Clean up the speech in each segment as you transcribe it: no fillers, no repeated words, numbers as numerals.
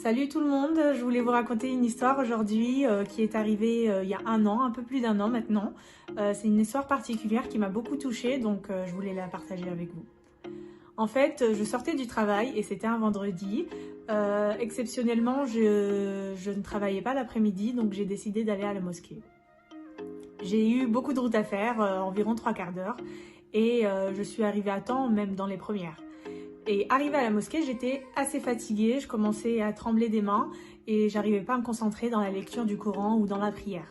Salut tout le monde, je voulais vous raconter une histoire aujourd'hui qui est arrivée il y a un an, un peu plus d'un an maintenant. C'est une histoire particulière qui m'a beaucoup touchée, donc je voulais la partager avec vous. En fait, je sortais du travail et c'était un vendredi. Exceptionnellement, je ne travaillais pas l'après-midi, donc j'ai décidé d'aller à la mosquée. J'ai eu beaucoup de route à faire, environ 3/4 d'heure, et je suis arrivée à temps, même dans les premières. Et arrivée à la mosquée, j'étais assez fatiguée, je commençais à trembler des mains et j'arrivais pas à me concentrer dans la lecture du Coran ou dans la prière.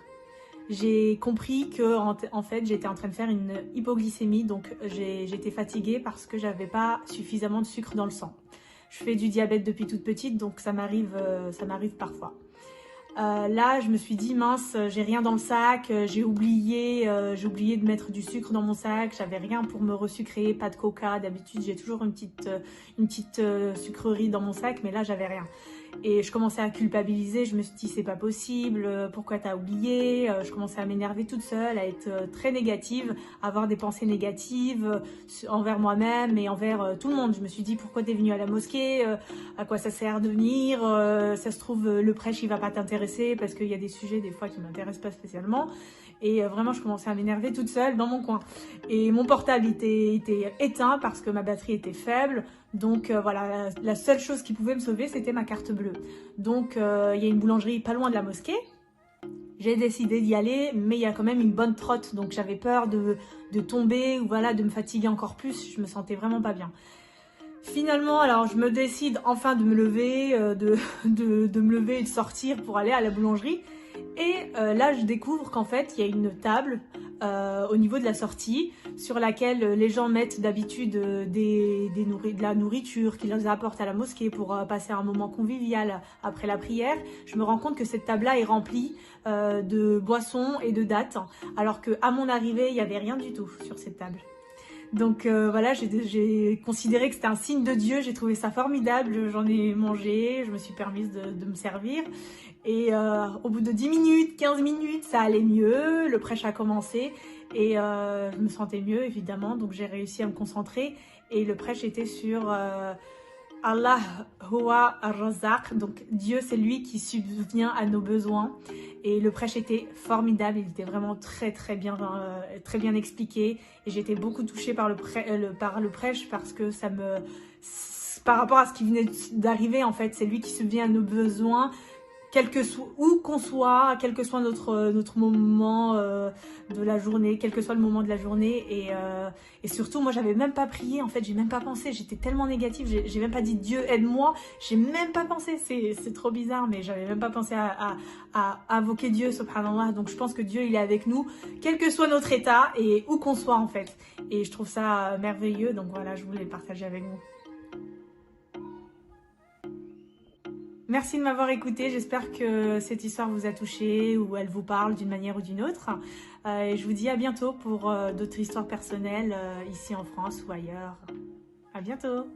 J'ai compris que en fait j'étais en train de faire une hypoglycémie, donc j'étais fatiguée parce que j'avais pas suffisamment de sucre dans le sang. Je fais du diabète depuis toute petite, donc ça m'arrive parfois. Là, je me suis dit mince, j'ai rien dans le sac, j'ai oublié de mettre du sucre dans mon sac, j'avais rien pour me resucrer, pas de coca. D'habitude, j'ai toujours une petite sucrerie dans mon sac, mais là, j'avais rien. Et je commençais à culpabiliser, je me suis dit c'est pas possible, pourquoi t'as oublié? Je commençais à m'énerver toute seule, à être très négative, à avoir des pensées négatives envers moi-même et envers tout le monde. Je me suis dit pourquoi t'es venue à la mosquée? À quoi ça sert de venir? Ça se trouve le prêche il va pas t'intéresser parce qu'il y a des sujets des fois qui m'intéressent pas spécialement. Et vraiment je commençais à m'énerver toute seule dans mon coin. Et mon portable était éteint parce que ma batterie était faible. Donc voilà, la seule chose qui pouvait me sauver, c'était ma carte bleue. Donc il y a une boulangerie pas loin de la mosquée. J'ai décidé d'y aller, mais il y a quand même une bonne trotte. Donc j'avais peur de tomber ou voilà, de me fatiguer encore plus. Je me sentais vraiment pas bien. Finalement, alors je me décide enfin de me lever, de me lever et de sortir pour aller à la boulangerie. Et là, je découvre qu'en fait, il y a une table au niveau de la sortie sur laquelle les gens mettent d'habitude de la nourriture qu'ils leur apportent à la mosquée pour passer un moment convivial après la prière. Je me rends compte que cette table-là est remplie de boissons et de dattes, alors qu'à mon arrivée, il n'y avait rien du tout sur cette table. Donc voilà, j'ai considéré que c'était un signe de Dieu, j'ai trouvé ça formidable, j'en ai mangé, je me suis permise de me servir. Et au bout de 10 minutes, 15 minutes, ça allait mieux, le prêche a commencé et je me sentais mieux évidemment, donc j'ai réussi à me concentrer. Et le prêche était sur Allah Huwa Ar-Razzaq, donc Dieu c'est lui qui subvient à nos besoins. Et le prêche était formidable, il était vraiment très bien expliqué. Et j'étais beaucoup touchée par le prêche parce que par rapport à ce qui venait d'arriver en fait, c'est lui qui subvient à nos besoins. Où qu'on soit, quel que soit notre moment de la journée, quel que soit le moment de la journée. Et surtout, moi, j'avais même pas prié, en fait, j'ai même pas pensé. J'étais tellement négative, j'ai même pas dit Dieu aide-moi. J'ai même pas pensé, c'est trop bizarre, mais j'avais même pas pensé à invoquer Dieu, subhanallah. Donc, je pense que Dieu, il est avec nous, quel que soit notre état et où qu'on soit, en fait. Et je trouve ça merveilleux. Donc, voilà, je voulais le partager avec vous. Merci de m'avoir écouté, j'espère que cette histoire vous a touché ou elle vous parle d'une manière ou d'une autre. Et je vous dis à bientôt pour d'autres histoires personnelles ici en France ou ailleurs. À bientôt!